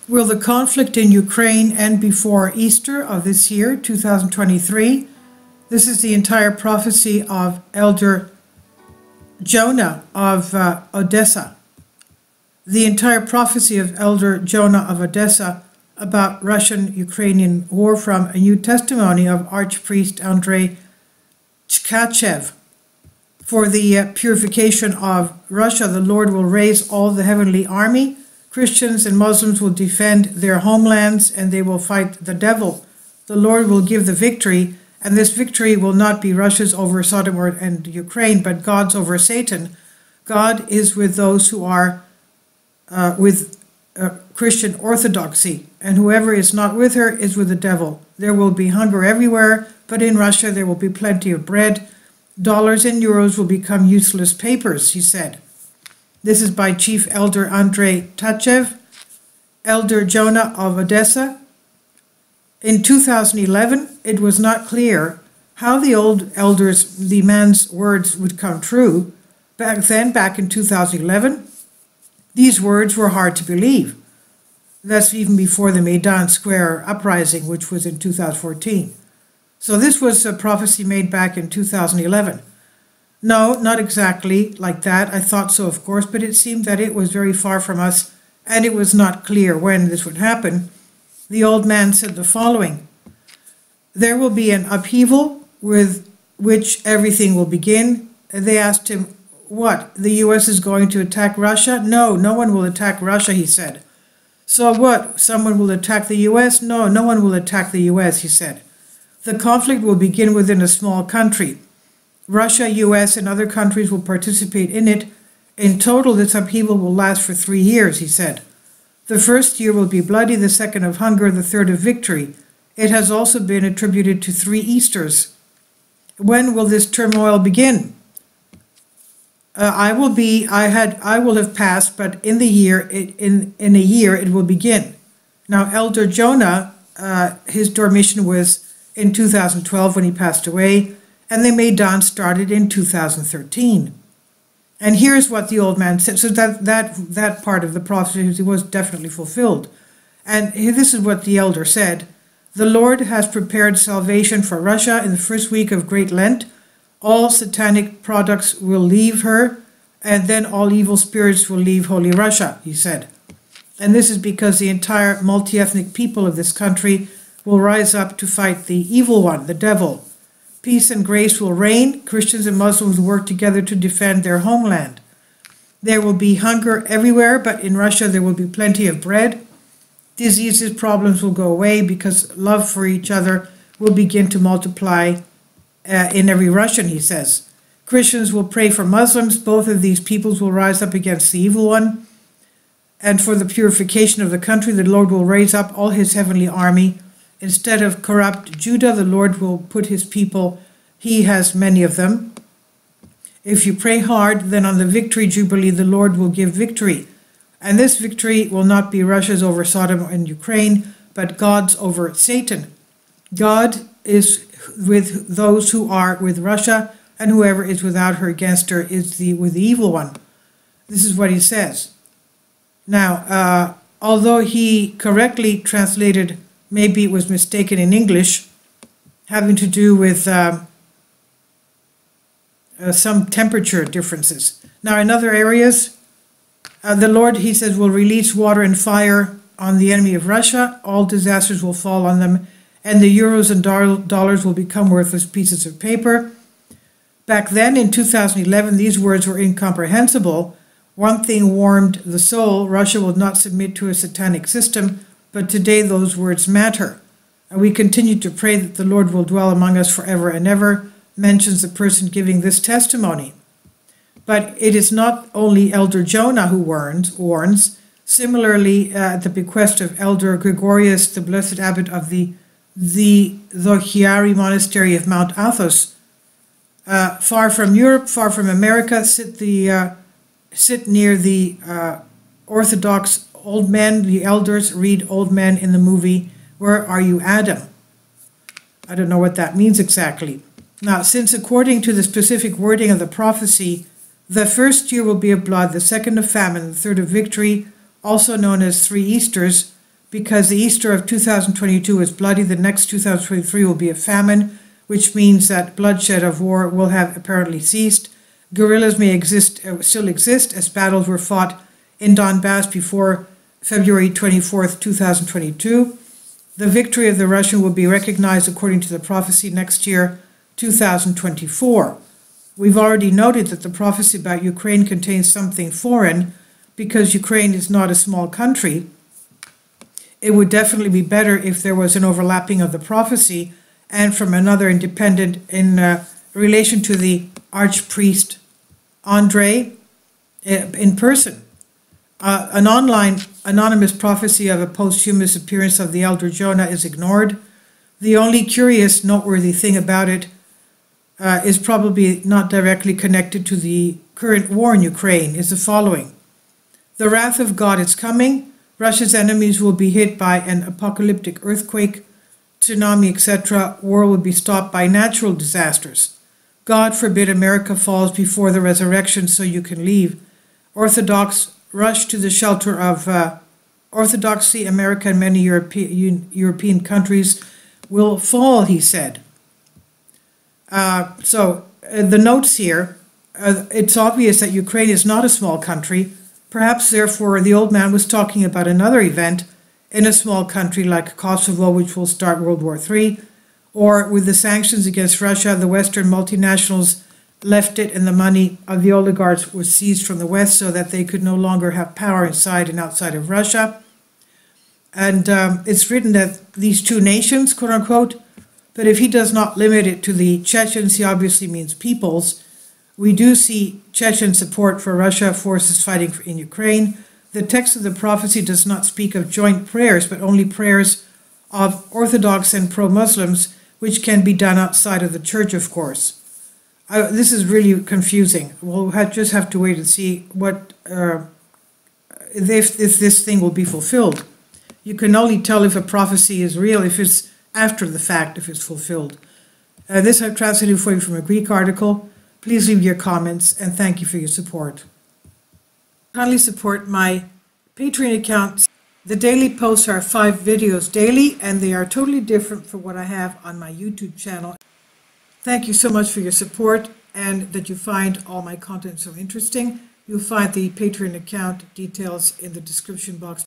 Will the conflict in Ukraine end before Easter of this year, 2023? This is the entire prophecy of Elder Jonah of Odessa. The entire prophecy of Elder Jonah of Odessa about Russian-Ukrainian war from a New Testimony of Archpriest Andrei Tkachev. For the purification of Russia, the Lord will raise all the heavenly army. Christians and Muslims will defend their homelands and they will fight the devil. The Lord will give the victory, and this victory will not be Russia's over Sodom and Ukraine, but God's over Satan. God is with those who are with Christian orthodoxy, and whoever is not with her is with the devil. There will be hunger everywhere, but in Russia there will be plenty of bread. Dollars and euros will become useless papers, he said. This is by Chief Elder Andrei Tkachev, Elder Jonah of Odessa. In 2011, it was not clear how the old elders, the man's words would come true. Back then, back in 2011, these words were hard to believe. That's even before the Maidan Square uprising, which was in 2014. So this was a prophecy made back in 2011. No, not exactly like that. I thought so, of course, but it seemed that it was very far from us, and it was not clear when this would happen. The old man said the following: there will be an upheaval with which everything will begin. They asked him, what, the U.S. is going to attack Russia? No, no one will attack Russia, he said. So what, someone will attack the U.S.? No, no one will attack the U.S., he said. The conflict will begin within a small country. Russia, U.S., and other countries will participate in it. In total, this upheaval will last for 3 years, he said. The first year will be bloody, the second of hunger, the third of victory. It has also been attributed to 3 Easters. When will this turmoil begin? I will have passed, but in a year it will begin. Now, Elder Jonah, his dormition was in 2012 when he passed away, and the Maidan started in 2013. And here's what the old man said. So that part of the prophecy was definitely fulfilled. And this is what the elder said: the Lord has prepared salvation for Russia in the first week of Great Lent. All satanic products will leave her, and then all evil spirits will leave Holy Russia, he said. And this is because the entire multi-ethnic people of this country will rise up to fight the evil one, the devil. Peace and grace will reign. Christians and Muslims will work together to defend their homeland. There will be hunger everywhere, but in Russia there will be plenty of bread. Diseases, problems will go away because love for each other will begin to multiply in every Russian, he says. Christians will pray for Muslims. Both of these peoples will rise up against the evil one. And for the purification of the country, the Lord will raise up all his heavenly army. Instead of corrupt Judah, the Lord will put his people. He has many of them. If you pray hard, then on the victory jubilee, the Lord will give victory. And this victory will not be Russia's over Sodom and Ukraine, but God's over Satan. God is with those who are with Russia, and whoever is without her, against her, is with the evil one. This is what he says. Now, although he correctly translated, maybe it was mistaken in English, having to do with some temperature differences. Now, in other areas, the Lord, he says, will release water and fire on the enemy of Russia. All disasters will fall on them, and the euros and dollars will become worthless pieces of paper. Back then, in 2011, these words were incomprehensible. One thing warmed the soul: Russia will not submit to a satanic system. But today those words matter. And we continue to pray that the Lord will dwell among us forever and ever, mentions the person giving this testimony. But it is not only Elder Jonah who warns. Similarly, at the bequest of Elder Gregorius, the blessed abbot of the Zochiari monastery of Mount Athos, far from Europe, far from America, sit near the Orthodox old men. The elders read old men in the movie, Where Are You, Adam? I don't know what that means exactly. Now, since according to the specific wording of the prophecy, the first year will be of blood, the second of famine, the third of victory, also known as 3 Easters, because the Easter of 2022 is bloody. The next 2023 will be a famine, which means that bloodshed of war will have apparently ceased. Guerrillas may still exist, as battles were fought in Donbass before February 24th, 2022. The victory of the Russian will be recognized according to the prophecy next year, 2024. We've already noted that the prophecy about Ukraine contains something foreign because Ukraine is not a small country. It would definitely be better if there was an overlapping of the prophecy and from another independent in relation to the archpriest Andrei in person. An online anonymous prophecy of a posthumous appearance of the elder Jonah is ignored. The only curious, noteworthy thing about it is probably not directly connected to the current war in Ukraine, is the following. The wrath of God is coming. Russia's enemies will be hit by an apocalyptic earthquake, tsunami, etc. War will be stopped by natural disasters. God forbid America falls before the resurrection so you can leave. Orthodox rush to the shelter of orthodoxy. America and many European countries will fall, he said. The notes here, it's obvious that Ukraine is not a small country. Perhaps, therefore, the old man was talking about another event in a small country like Kosovo, which will start World War III, or with the sanctions against Russia, the Western multinationals left it and the money of the oligarchs was seized from the West so that they could no longer have power inside and outside of Russia. And it's written that these two nations, quote unquote, but if he does not limit it to the Chechens, he obviously means peoples. We do see Chechen support for Russia forces fighting in Ukraine. The text of the prophecy does not speak of joint prayers, but only prayers of Orthodox and pro-Muslims, which can be done outside of the church, of course. This is really confusing. We'll just have to wait and see what if this thing will be fulfilled. You can only tell if a prophecy is real if it's after the fact, if it's fulfilled. This I've translated for you from a Greek article. Please leave your comments, and thank you for your support. Kindly support my Patreon account. The daily posts are 5 videos daily, and they are totally different from what I have on my YouTube channel. Thank you so much for your support and that you find all my content so interesting. You'll find the Patreon account details in the description box.